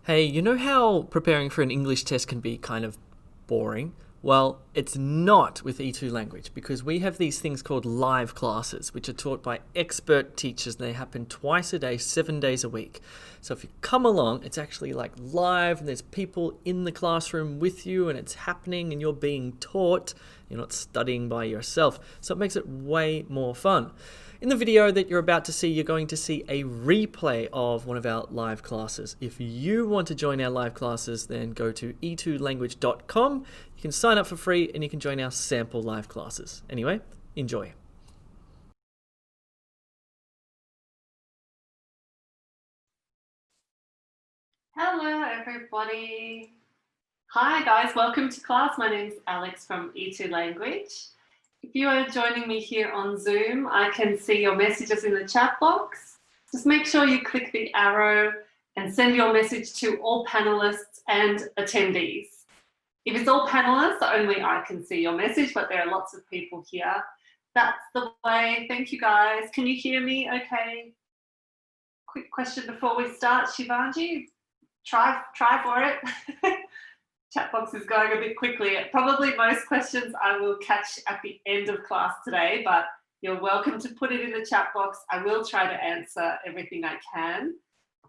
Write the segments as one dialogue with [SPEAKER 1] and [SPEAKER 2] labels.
[SPEAKER 1] Hey, you know how preparing for an English test can be kind of boring? Well, it's not with E2 language because we have these things called live classes, which are taught by expert teachers and they happen twice a day, 7 days a week. So if you come along, it's actually like live and there's people in the classroom with you and it's happening and you're being taught. You're not studying by yourself. So it makes it way more fun. In the video that you're about to see, you're going to see a replay of one of our live classes. If you want to join our live classes, then go to e2language.com. You can sign up for free and you can join our sample live classes. Anyway, enjoy.
[SPEAKER 2] Hello everybody. Hi guys, welcome to class. My name is Alex from E2 Language. If you are joining me here on Zoom, I can see your messages in the chat box. Just make sure you click the arrow and send your message to all panelists and attendees. If it's all panelists, only I can see your message, but there are lots of people here. That's the way. Thank you guys. Can you hear me okay? Quick question before we start, Shivanji. Try for it. Chat box is going a bit quickly. Probably most questions I will catch at the end of class today, but you're welcome to put it in the chat box. I will try to answer everything I can.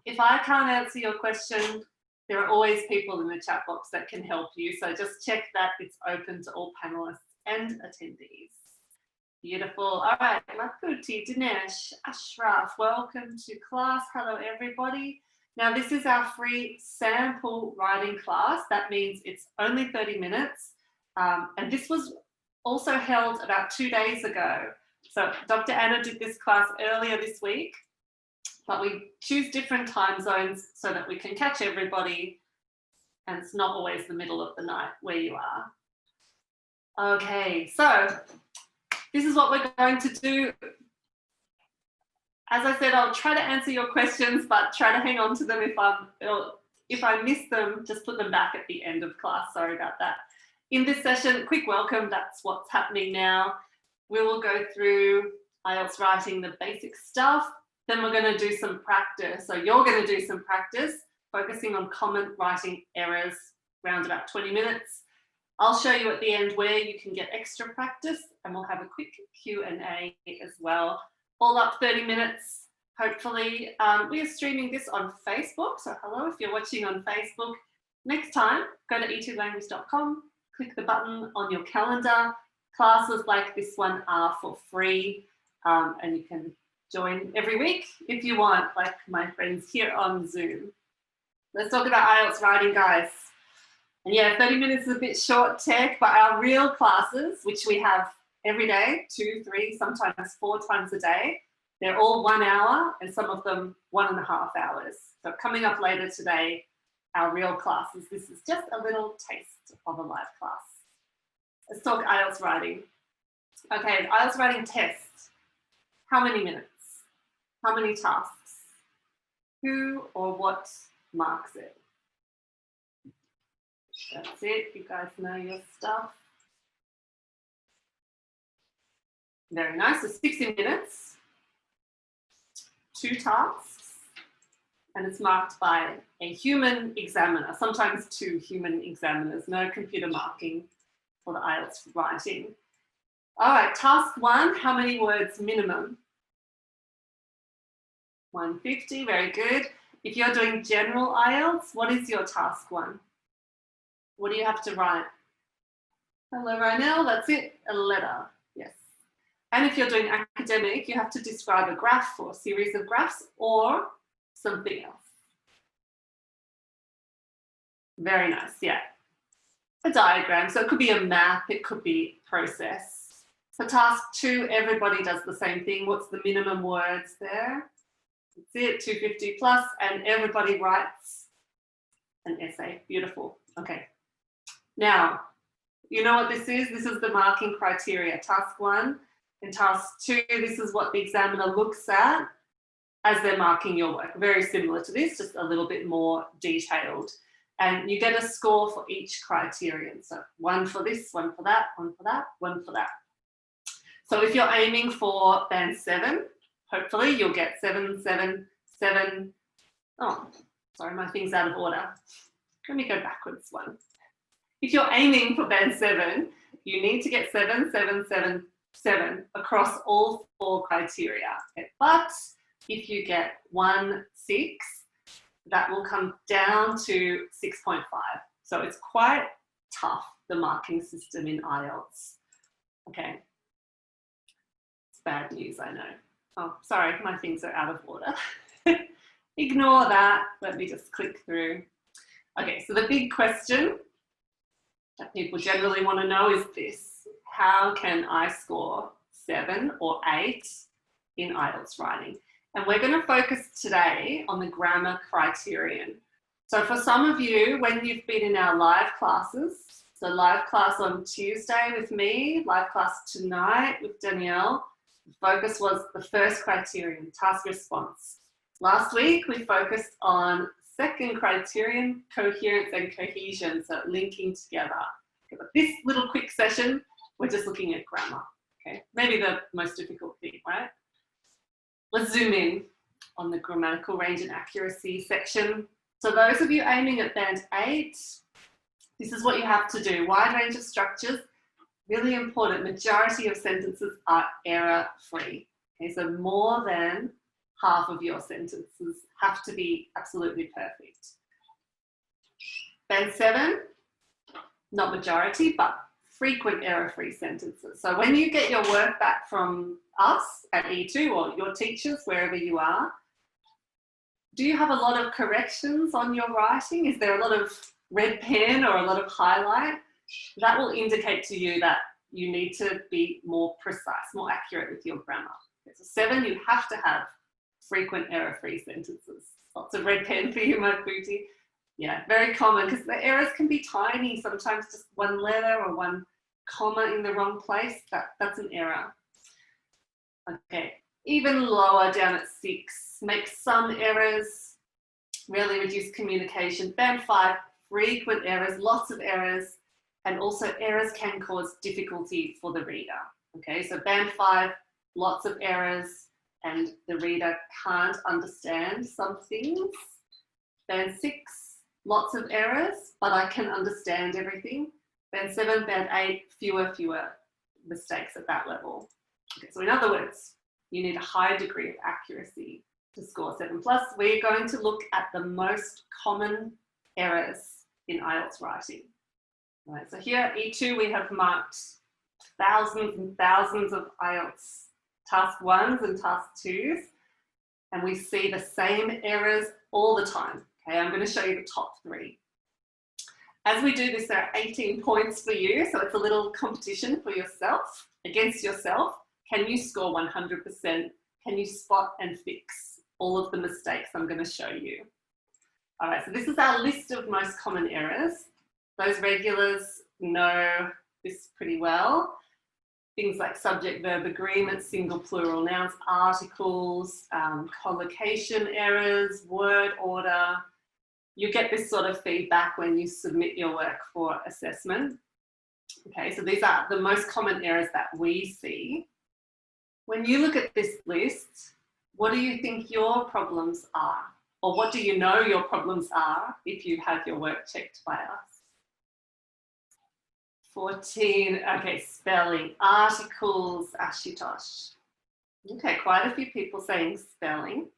[SPEAKER 2] If I can't answer your question, there are always people in the chat box that can help you. So just check that it's open to all panelists and attendees. Beautiful. All right, Makuti, Dinesh, Ashraf, welcome to class. Hello, everybody. Now, this is our free sample writing class. That means it's only 30 minutes. And this was also held about 2 days ago. So Dr. Anna did this class earlier this week, but we choose different time zones so that we can catch everybody and it's not always the middle of the night where you are. Okay, so this is what we're going to do. As I said, I'll try to answer your questions, but try to hang on to them. If I miss them, just put them back at the end of class. Sorry about that. In this session, quick welcome. That's what's happening now. We will go through IELTS writing, the basic stuff. Then we're going to do some practice. So you're going to do some practice, focusing on common writing errors, around about 20 minutes. I'll show you at the end where you can get extra practice, and we'll have a quick Q&A as well. All up 30 minutes, hopefully. We are streaming this on Facebook, so hello if you're watching on Facebook. Next time, go to e2language.com, click the button on your calendar. Classes like this one are for free, and you can join every week if you want, like my friends here on Zoom. Let's talk about IELTS writing, guys. And yeah, 30 minutes is a bit short tech, but our real classes, which we have every day, 2, 3, sometimes 4 times a day. They're all 1 hour and some of them 1.5 hours. So coming up later today, our real classes. This is just a little taste of a live class. Let's talk IELTS writing. Okay, IELTS writing test. How many minutes? How many tasks? Who or what marks it? That's it. You guys know your stuff. Very nice. So 60 minutes, 2 tasks, and it's marked by a human examiner, sometimes 2 human examiners, no computer marking for the IELTS writing. All right, task 1, how many words minimum? 150, very good. If you're doing general IELTS, what is your task 1? What do you have to write? Hello, Ronell, that's it, a letter, yes. And if you're doing academic, you have to describe a graph or a series of graphs or something else. Very nice, yeah. A diagram, so it could be a map, it could be process. For task 2, everybody does the same thing. What's the minimum words there? That's it, 250 plus, and everybody writes an essay. Beautiful, okay. Now, you know what this is? This is the marking criteria. Task 1 and task 2, this is what the examiner looks at as they're marking your work. Very similar to this, just a little bit more detailed. And you get a score for each criterion. So 1 for this, 1 for that, 1 for that, 1 for that. So if you're aiming for band 7, hopefully you'll get 7, 7, 7. Oh, Sorry, my thing's out of order. Let me go backwards one. If you're aiming for band 7, you need to get 7, 7, 7, 7 across all 4 criteria. Okay? But if you get 1, 6, that will come down to 6.5. So it's quite tough, the marking system in IELTS. Okay. It's bad news, I know. Oh, sorry, my things are out of order. Ignore that. Let me just click through. Okay, so the big question that people generally want to know is this: how can I score 7 or 8 in IELTS writing? And we're going to focus today on the grammar criterion. So for some of you, when you've been in our live classes, so live class on Tuesday with me, live class tonight with Danielle, the focus was the first criterion, task response. Last week, we focused on second criterion, coherence and cohesion, so linking together. Okay, but this little quick session, we're just looking at grammar. Okay, maybe the most difficult thing, right? Let's zoom in on the grammatical range and accuracy section. So those of you aiming at band 8, this is what you have to do. Wide range of structures, really important. Majority of sentences are error-free. Okay, so more than half of your sentences have to be absolutely perfect. Band 7, not majority, but frequent error-free sentences. So when you get your work back from us at E2 or your teachers, wherever you are, do you have a lot of corrections on your writing? Is there a lot of red pen or a lot of highlight? That will indicate to you that you need to be more precise, more accurate with your grammar. Okay, so 7, you have to have frequent error-free sentences. Lots of red pen for you, my booty. Yeah, very common because the errors can be tiny. Sometimes just one letter or one comma in the wrong place, that's an error. Okay, even lower down at 6, make some errors, really reduce communication. Band 5, frequent errors, lots of errors, and also errors can cause difficulty for the reader. Okay, so band 5, lots of errors, and the reader can't understand some things. Band 6, lots of errors, but I can understand everything. Band 7, band 8, fewer mistakes at that level. Okay, so in other words, you need a high degree of accuracy to score 7+. We're going to look at the most common errors in IELTS writing. All right, so here at E2, we have marked thousands and thousands of IELTS task 1s and task 2s, and we see the same errors all the time. Okay, I'm going to show you the top 3. As we do this, there are 18 points for you, so it's a little competition for yourself, against yourself. Can you score 100%? Can you spot and fix all of the mistakes I'm going to show you? All right, so this is our list of most common errors. Those regulars know this pretty well. Things like subject verb agreement, single plural nouns, articles, collocation errors, word order. You get this sort of feedback when you submit your work for assessment. Okay, so these are the most common errors that we see. When you look at this list, what do you think your problems are? Or what do you know your problems are if you have your work checked by us? 14, okay, spelling, articles, ashutosh. Okay, quite a few people saying spelling.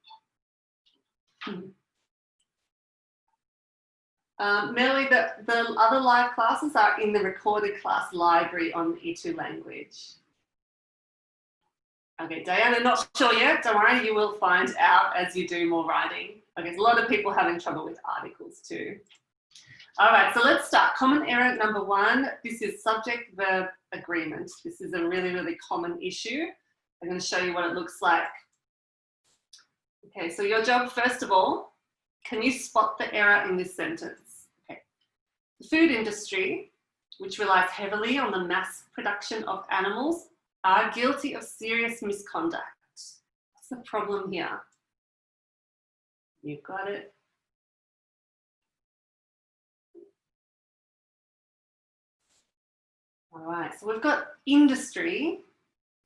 [SPEAKER 2] Melanie, the other live classes are in the recorded class library on E2 language. Okay, Diana, not sure yet. Don't worry, you will find out as you do more writing. Okay, there's a lot of people having trouble with articles too. All right, so let's start. Common error number 1, this is subject verb agreement. This is a really, really common issue. I'm going to show you what it looks like. Okay, so your job, first of all, can you spot the error in this sentence? Okay. The food industry, which relies heavily on the mass production of animals, are guilty of serious misconduct. What's the problem here? You've got it. All right, so we've got industry,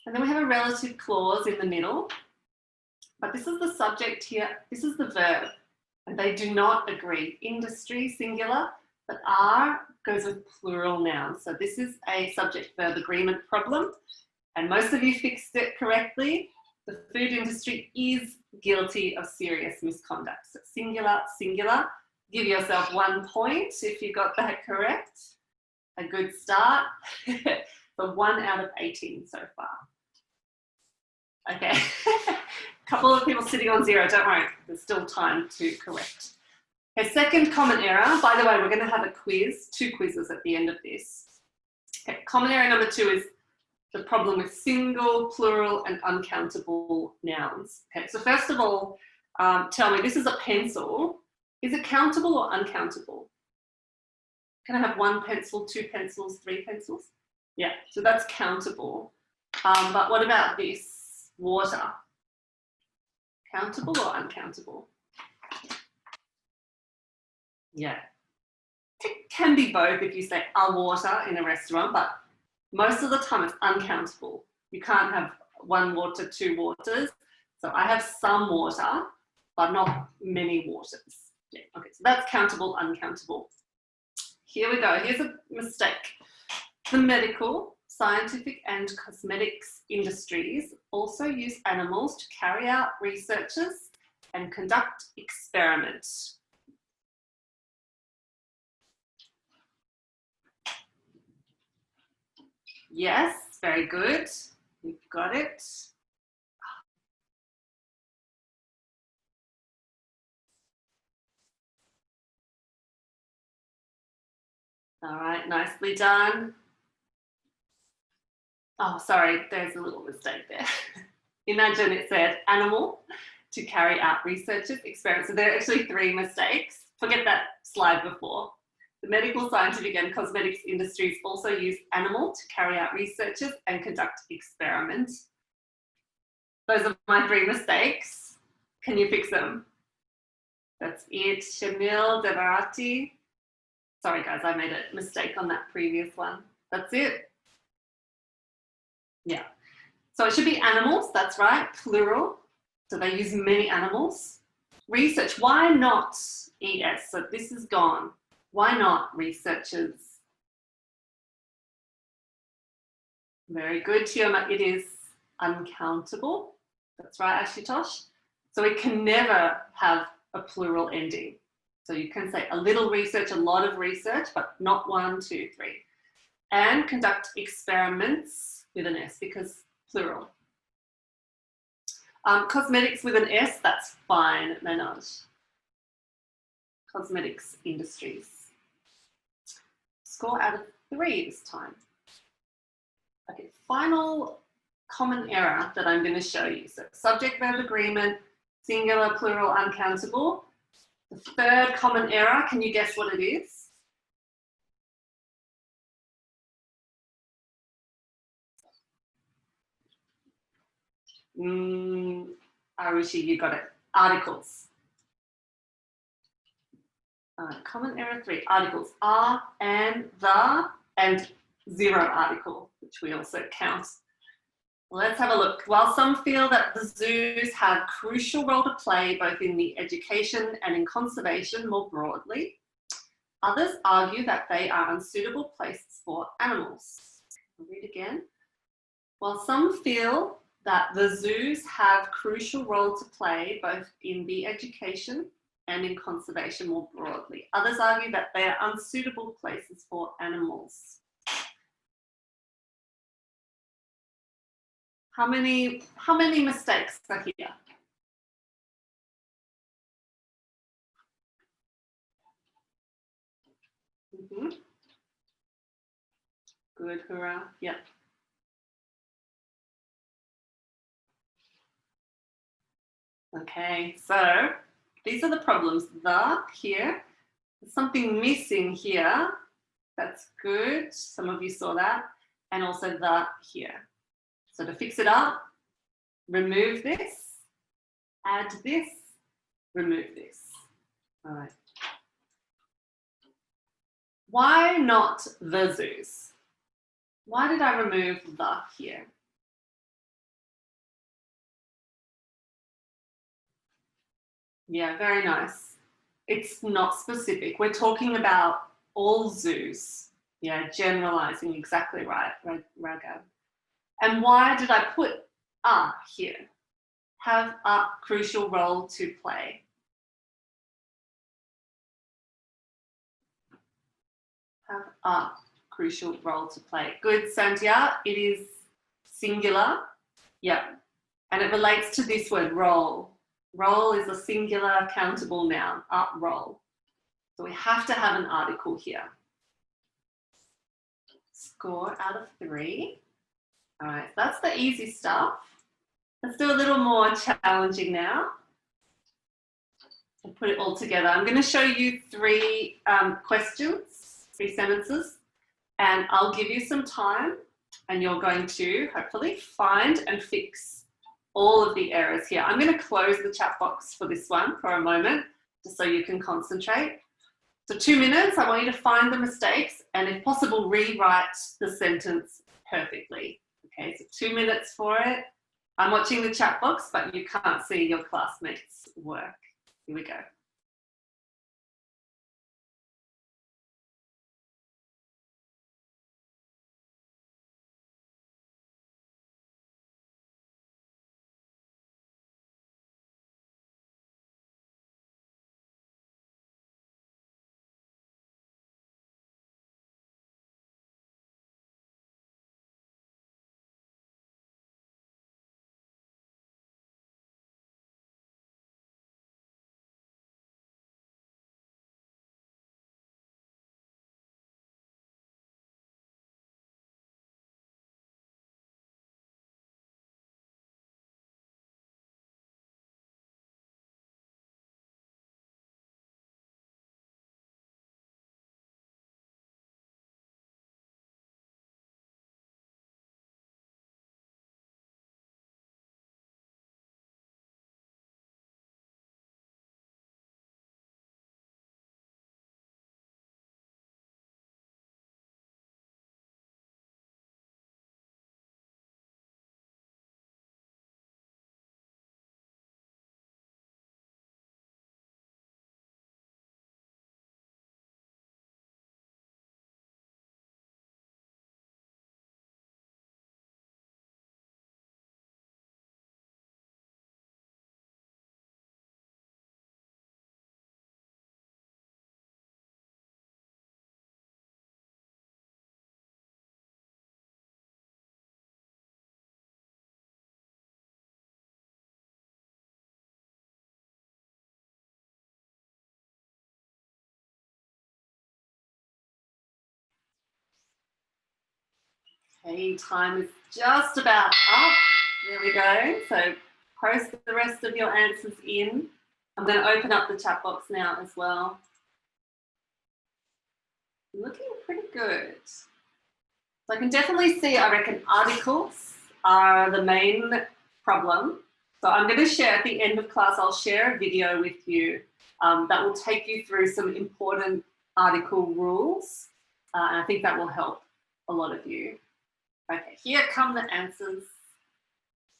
[SPEAKER 2] and then we have a relative clause in the middle. But this is the subject here, this is the verb. And they do not agree. Industry, singular, but are goes with plural nouns. So this is a subject-verb agreement problem, and most of you fixed it correctly. The food industry is guilty of serious misconduct. So singular, singular. Give yourself 1 point if you got that correct. A good start. So 1 out of 18 so far. Okay. Couple of people sitting on 0, don't worry, there's still time to correct. Okay, second common error. By the way, we're going to have a quiz, 2 quizzes at the end of this. Okay, common error number 2 is the problem with single, plural, and uncountable nouns. Okay, so first of all, tell me, this is a pencil. Is it countable or uncountable? Can I have 1 pencil, 2 pencils, 3 pencils? Yeah, so that's countable. But what about this? Water. Countable or uncountable? Yeah. It can be both if you say a water in a restaurant, but most of the time it's uncountable. You can't have 1 water, 2 waters. So I have some water, but not many waters. Yeah, okay, so that's countable, uncountable. Here we go. Here's a mistake. The medical, scientific, and cosmetics industries also use animals to carry out researches and conduct experiments. Yes, very good. You've got it. All right, nicely done. Oh, sorry, there's a little mistake there. Imagine it said animal to carry out researches, experiments. So there are actually 3 mistakes. Forget that slide before. The medical, scientific, and cosmetics industries also use animal to carry out researches and conduct experiments. Those are my 3 mistakes. Can you fix them? That's it. Shamil Devarati. Sorry guys, I made a mistake on that previous one. That's it. Yeah. So it should be animals, that's right, plural. So they use many animals. Research, why not ES? So this is gone. Why not researchers? Very good, Tioma. It is uncountable. That's right, Ashutosh. So it can never have a plural ending. So you can say a little research, a lot of research, but not 1, 2, 3. And conduct experiments with an S because plural. Cosmetics with an S, that's fine, Manoj. Cosmetics industries. Score out of 3 this time. Okay, final common error that I'm going to show you. So subject verb agreement, singular, plural, uncountable. The third common error, can you guess what it is? Arushi, you got it. Articles. Common error 3, articles. Are, and, the, and 0 article, which we also count. Let's have a look. While some feel that the zoos have a crucial role to play both in the education and in conservation more broadly, others argue that they are unsuitable places for animals. I'll read again. While some feel that the zoos have a crucial role to play both in the education and in conservation more broadly, others argue that they are unsuitable places for animals. How many mistakes are here? Good, hurrah. Yep. Okay, so these are the problems. The here, there's something missing here. That's good. Some of you saw that. And also the here. So to fix it up, remove this, add this, remove this. All right. Why not the zoos? Why did I remove the here? Yeah, very nice. It's not specific. We're talking about all zoos. Yeah, generalizing, exactly right, Raghav. And why did I put here? Have a crucial role to play. Have a crucial role to play. Good, Santia. It is singular. Yeah. And it relates to this word, role. Role is a singular countable noun, role. So we have to have an article here. Score out of 3. All right, that's the easy stuff. Let's do a little more challenging now. I'll put it all together. I'm going to show you 3 questions, 3 sentences, and I'll give you some time, and you're going to hopefully find and fix all of the errors here. I'm going to close the chat box for this one for a moment, just so you can concentrate. So 2 minutes, I want you to find the mistakes and if possible, rewrite the sentence perfectly. Okay, so 2 minutes for it. I'm watching the chat box, but you can't see your classmates' work. Here we go. Okay, time is just about up. There we go. So post the rest of your answers in. I'm going to open up the chat box now as well. Looking pretty good. So I can definitely see, I reckon articles are the main problem. So I'm going to share at the end of class, I'll share a video with you that will take you through some important article rules. And I think that will help a lot of you. Okay, here come the answers.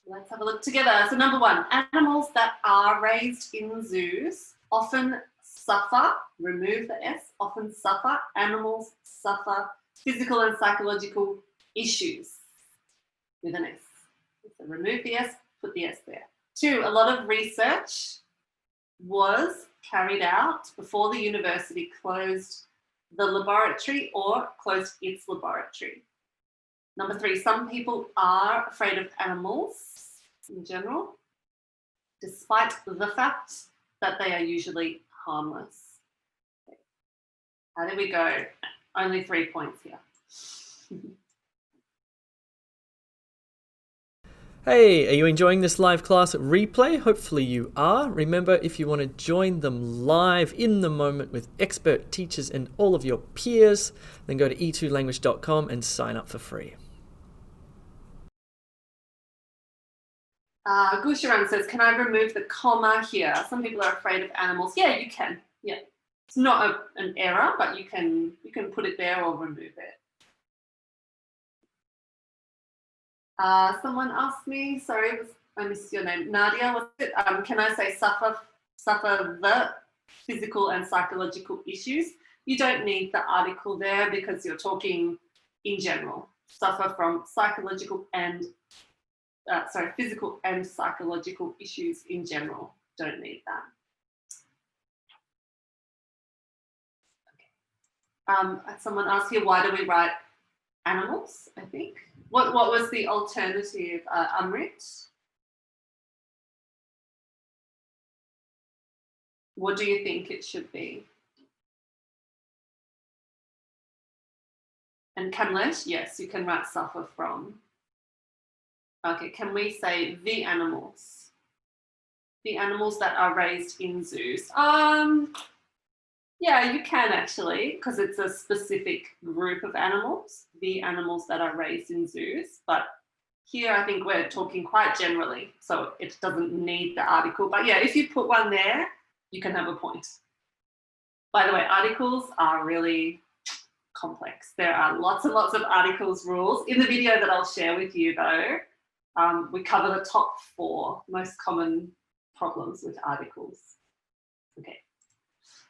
[SPEAKER 2] Let's have a look together. So number 1, animals that are raised in zoos often suffer, remove the S, often suffer, animals suffer physical and psychological issues with an S. So remove the S, put the S there. 2, a lot of research was carried out before the university closed the laboratory or closed its laboratory. Number 3, some people are afraid of animals in general, despite the fact that they are usually harmless. Okay. There we go. Only 3 points here.
[SPEAKER 1] Hey, are you enjoying this live class replay? Hopefully you are. Remember, if you want to join them live in the moment with expert teachers and all of your peers, then go to e2language.com and sign up for free.
[SPEAKER 2] Gusharan says, can I remove the comma here? Some people are afraid of animals. Yeah, you can. Yeah. It's not an error, but you can put it there or remove it. Someone asked me, sorry, I missed your name. Nadia, was it? Can I say suffer the physical and psychological issues, you don't need the article there because you're talking in general. Suffer from physical and psychological issues in general. Don't need that. Someone asked here, why do we write animals, I think? What was the alternative, Amrit? What do you think it should be? And Kamlesh, yes, you can write suffer from. Okay, can we say the animals? The animals that are raised in zoos. Yeah, you can actually, because it's a specific group of animals, the animals that are raised in zoos. But here I think we're talking quite generally, so it doesn't need the article. But yeah, if you put one there, you can have a point. By the way, articles are really complex. There are lots and lots of articles rules. In the video that I'll share with you though, we cover the top 4 most common problems with articles. Okay.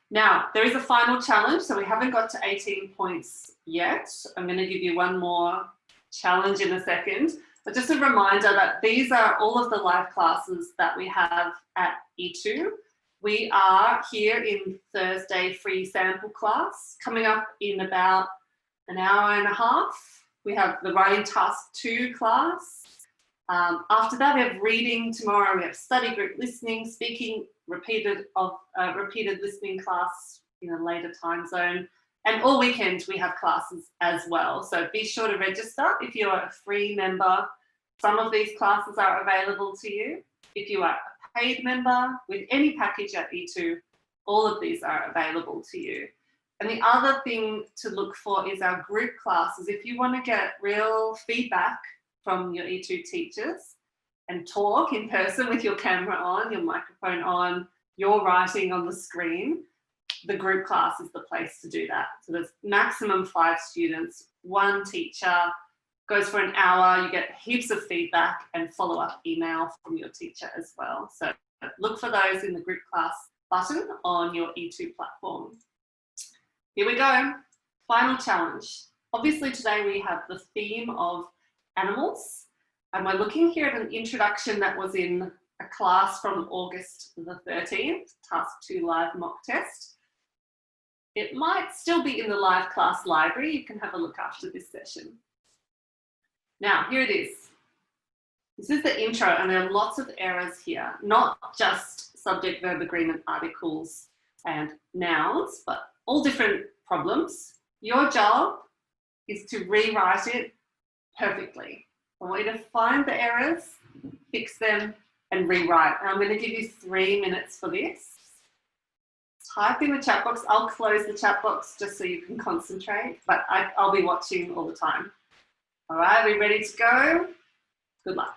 [SPEAKER 2] Now, there is a final challenge, so we haven't got to 18 points yet. I'm going to give you one more challenge in a second, but just a reminder that these are all of the live classes that we have at E2. We are here in Thursday free sample class. Coming up in about an hour and a half, we have the Writing Task 2 class. After that, we have reading tomorrow. We have study group listening, speaking, repeated listening class in a later time zone. And all weekend we have classes as well. So be sure to register if you're a free member. Some of these classes are available to you. If you are a paid member with any package at E2, all of these are available to you. And the other thing to look for is our group classes. If you want to get real feedback from your E2 teachers and talk in person with your camera on, your microphone on, your writing on the screen, the group class is the place to do that. So there's maximum 5 students, 1 teacher, goes for an hour, you get heaps of feedback and follow-up email from your teacher as well. So look for those in the group class button on your E2 platform. Here we go, final challenge. Obviously today we have the theme of animals, and we're looking here at an introduction that was in a class from August the 13th, Task 2 live mock test. It might still be in the live class library. You can have a look after this session. Now, here it is. This is the intro, and there are lots of errors here, not just subject, verb, agreement, articles, and nouns, but all different problems. Your job is to rewrite it perfectly. I want you to find the errors, fix them, and rewrite. And I'm going to give you 3 minutes for this. Type in the chat box. I'll close the chat box just so you can concentrate, but I'll be watching all the time. All right, are we ready to go? Good luck.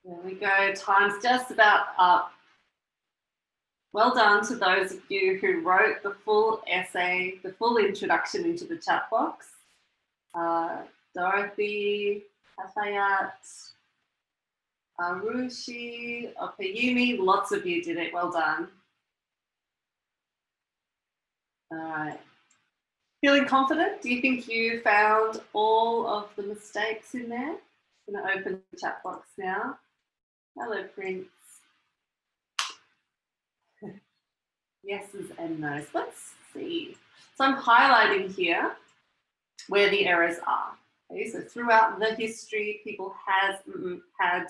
[SPEAKER 2] There we go. Time's just about up. Well done to those of you who wrote the full essay, the full introduction into the chat box. Dorothy, Hafayat, Arushi, Opeyumi, lots of you did it. Well done. All right. Feeling confident? Do you think you found all of the mistakes in there? I'm going to open the chat box now. Hello, Prince. Yeses and nos. Let's see. So I'm highlighting here where the errors are. Okay, so throughout the history, people had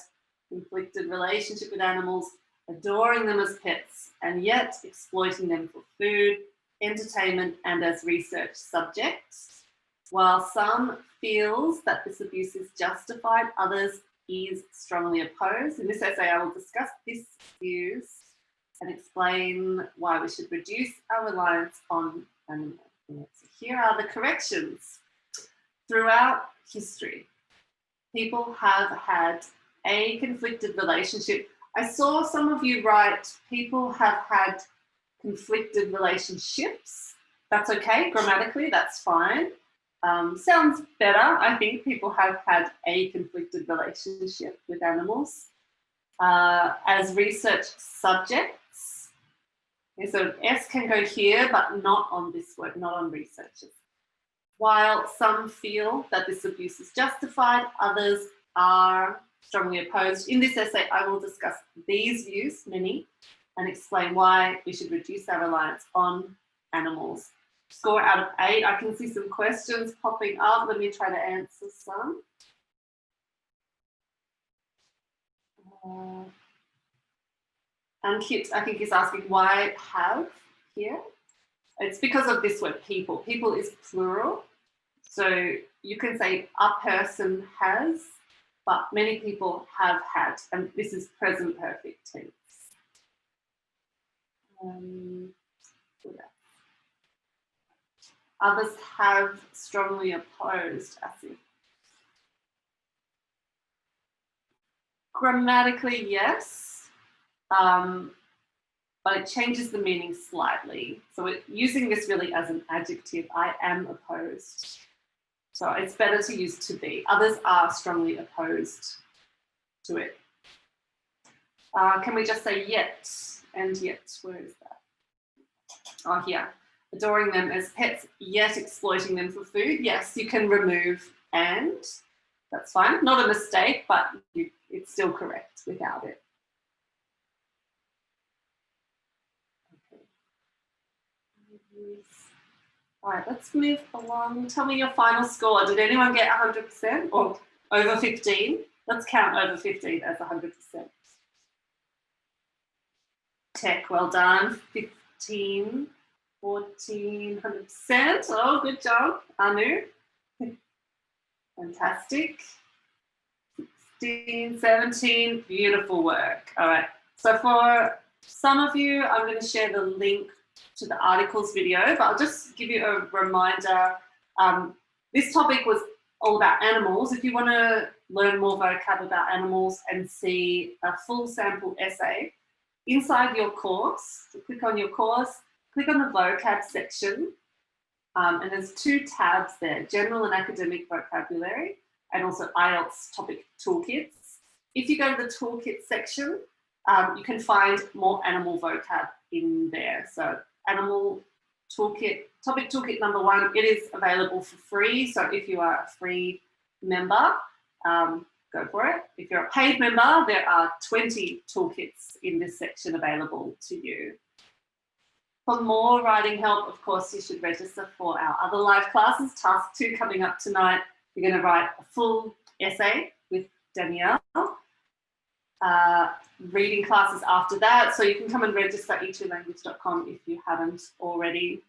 [SPEAKER 2] conflicted relationship with animals, adoring them as pets, and yet exploiting them for food, entertainment, and as research subjects. While some feels that this abuse is justified, others is strongly opposed. In this essay, I will discuss this views and explain why we should reduce our reliance on animals. So here are the corrections. Throughout history, people have had a conflicted relationship. I saw some of you write, people have had conflicted relationships. That's okay, grammatically, that's fine. Sounds better. I think people have had a conflicted relationship with animals. As research subjects, okay, so S can go here, but not on this word, not on researchers. While some feel that this abuse is justified, others are strongly opposed. In this essay, I will discuss these views, many, and explain why we should reduce our reliance on animals. Score out of 8. I can see some questions popping up. Let me try to answer some. And Kit, I think, is asking why have here. It's because of this word, people. People is plural. So you can say a person has, but many people have had. And this is present perfect tense. Others have strongly opposed, I see. Grammatically, yes. But it changes the meaning slightly. So using this really as an adjective, I am opposed. So it's better to use to be. Others are strongly opposed to it. Can we just say yet? And yet, where is that? Oh, here. Adoring them as pets, yet exploiting them for food. Yes, you can remove and. That's fine. Not a mistake, but it's still correct without it. All right, let's move along. Tell me your final score. Did anyone get 100% or over 15? Let's count over 15 as 100%. Tech, well done. 15, 14, 100%. Oh, good job, Anu. Fantastic. 16, 17, beautiful work. All right, so for some of you, I'm going to share the link to the articles video, but I'll just give you a reminder. This topic was all about animals. If you want to learn more vocab about animals and see a full sample essay, inside your course, so click on your course, click on the vocab section, and there's 2 tabs there, general and academic vocabulary, and also IELTS topic toolkits. If you go to the toolkit section, you can find more animal vocab in there. So animal toolkit, topic toolkit number 1, it is available for free. So if you are a free member, go for it. If you're a paid member, there are 20 toolkits in this section available to you. For more writing help, of course, you should register for our other live classes. Task 2 coming up tonight. You're going to write a full essay with Danielle. Reading classes after that, so you can come and register at e2language.com if you haven't already.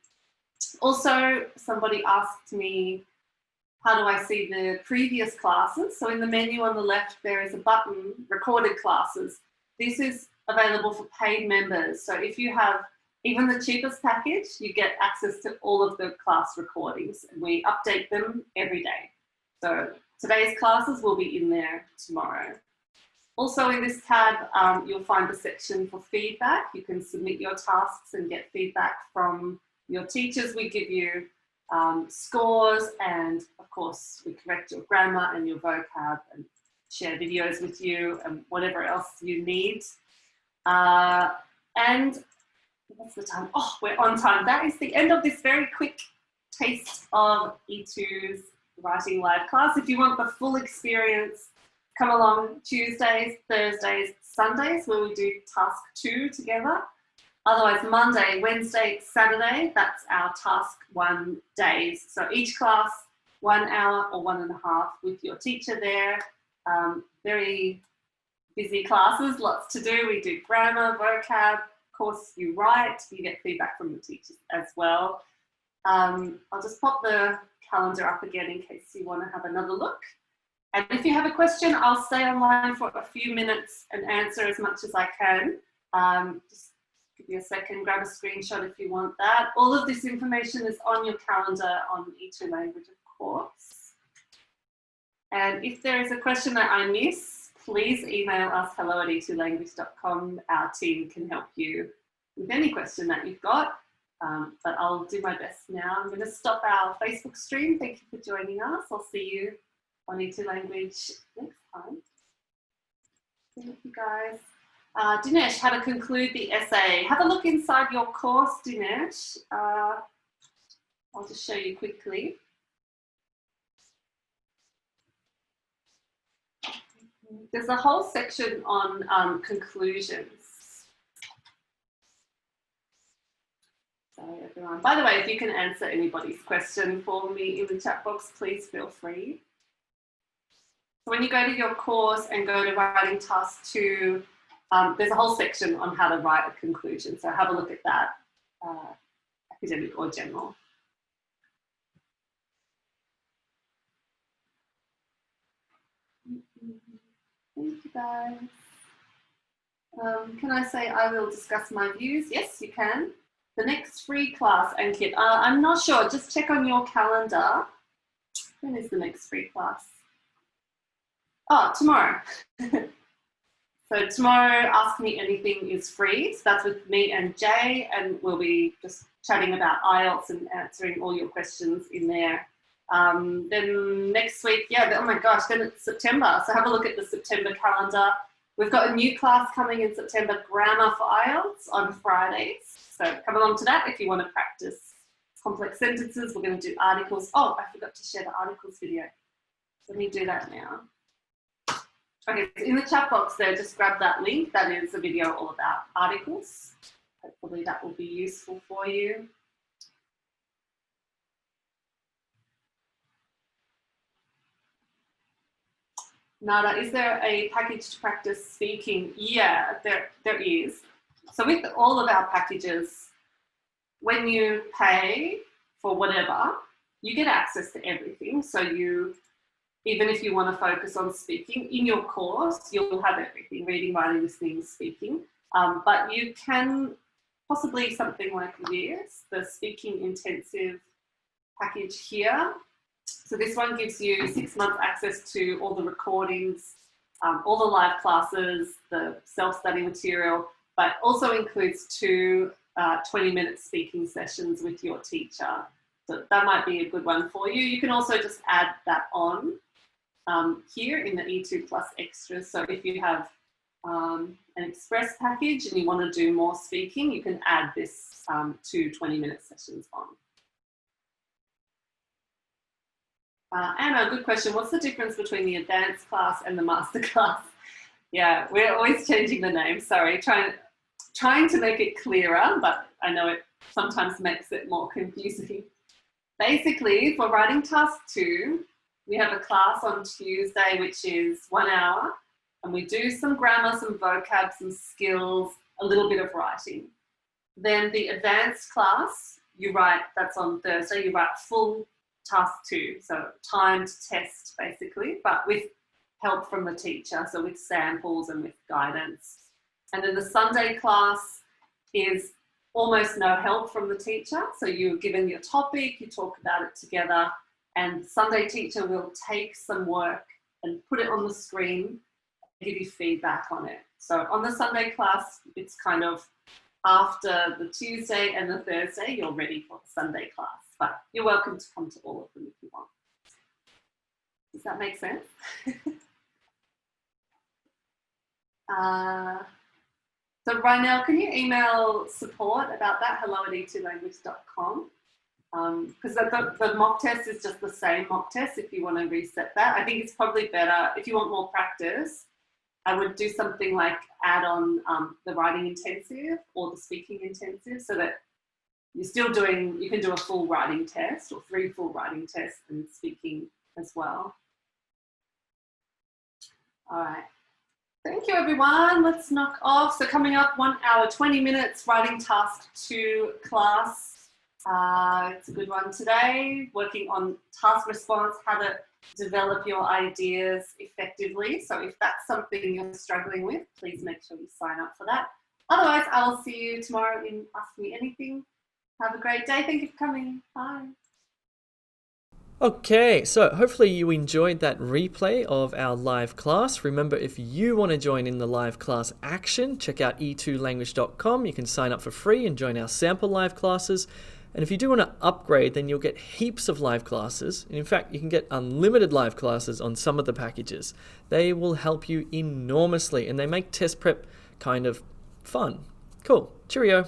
[SPEAKER 2] Also, somebody asked me, how do I see the previous classes? So in the menu on the left, there is a button, recorded classes. This is available for paid members. So if you have even the cheapest package, you get access to all of the class recordings. We update them every day. So today's classes will be in there tomorrow. Also in this tab, you'll find a section for feedback. You can submit your tasks and get feedback from your teachers. We give you scores, and of course we correct your grammar and your vocab and share videos with you and whatever else you need. And what's the time? Oh, we're on time. That is the end of this very quick taste of E2's Writing Live class. If you want the full experience, come along Tuesdays, Thursdays, Sundays, where we do task 2 together. Otherwise, Monday, Wednesday, Saturday, that's our task 1 days. So each class, 1 hour or 1.5 with your teacher there. Very busy classes, lots to do. We do grammar, vocab. Of course, you write, you get feedback from the teachers as well. I'll just pop the calendar up again in case you want to have another look. And if you have a question, I'll stay online for a few minutes and answer as much as I can. Just give you a second, grab a screenshot if you want that. All of this information is on your calendar on E2 Language, of course. And if there is a question that I miss, please email us hello@e2language.com. Our team can help you with any question that you've got. But I'll do my best now. I'm going to stop our Facebook stream. Thank you for joining us. I'll see you on E2 Language next time. Thank you guys. Dinesh, how to conclude the essay. Have a look inside your course, Dinesh. I'll just show you quickly. There's a whole section on conclusions. So everyone, by the way, if you can answer anybody's question for me in the chat box, please feel free. So when you go to your course and go to writing task 2, there's a whole section on how to write a conclusion. So have a look at that, academic or general. Thank you guys. Can I say I will discuss my views? Yes, you can. The next free class, Ankit, I'm not sure. Just check on your calendar. When is the next free class? Oh, tomorrow. So tomorrow, Ask Me Anything is free. So that's with me and Jay, and we'll be just chatting about IELTS and answering all your questions in there. Then next week, yeah, oh my gosh, then it's September. So have a look at the September calendar. We've got a new class coming in September, Grammar for IELTS on Fridays. So come along to that if you want to practice complex sentences. We're going to do articles. Oh, I forgot to share the articles video. Let me do that now. Okay, so in the chat box there, just grab that link. That is a video all about articles. Hopefully that will be useful for you. Nada, is there a package to practice speaking? Yeah, there is. So with all of our packages, when you pay for whatever, you get access to everything. So you, even if you want to focus on speaking, in your course, you'll have everything, reading, writing, listening, speaking. But you can possibly something like this, the speaking intensive package here. So this one gives you 6 months access to all the recordings, all the live classes, the self-study material, but also includes 2 20-minute speaking sessions with your teacher. So that might be a good one for you. You can also just add that on here in the E2 Plus Extras. So if you have an express package and you want to do more speaking, you can add this 2 20-minute sessions on. Anna, good question. What's the difference between the advanced class and the master class? Yeah, we're always changing the name. Sorry, trying to make it clearer, but I know it sometimes makes it more confusing. Basically, for writing task 2, we have a class on Tuesday, which is 1 hour, and we do some grammar, some vocab, some skills, a little bit of writing. Then the advanced class, you write, that's on Thursday, you write full task 2, so timed test basically, but with help from the teacher, so with samples and with guidance. And then the Sunday class is almost no help from the teacher, so you're given your topic, you talk about it together, and Sunday teacher will take some work and put it on the screen give you feedback on it. So on the Sunday class, it's kind of after the Tuesday and the Thursday, you're ready for the Sunday class. But you're welcome to come to all of them if you want. Does that make sense? So Rynel, can you email support about that, hello@e2language.com? Because the mock test is just the same mock test if you want to reset that. I think it's probably better, if you want more practice, I would do something like add on the writing intensive or the speaking intensive so that you're still doing, you can do a full writing test or 3 full writing tests and speaking as well. All right. Thank you, everyone. Let's knock off. So coming up, 1 hour, 20 minutes, writing task 2 class. It's a good one today, working on task response, how to develop your ideas effectively. So if that's something you're struggling with, please make sure you sign up for that. Otherwise, I'll see you tomorrow in Ask Me Anything. Have a great day. Thank you for coming. Bye.
[SPEAKER 1] Okay, so hopefully you enjoyed that replay of our live class. Remember, if you want to join in the live class action, check out e2language.com. You can sign up for free and join our sample live classes. And if you do want to upgrade, then you'll get heaps of live classes. And in fact, you can get unlimited live classes on some of the packages. They will help you enormously and they make test prep kind of fun. Cool. Cheerio.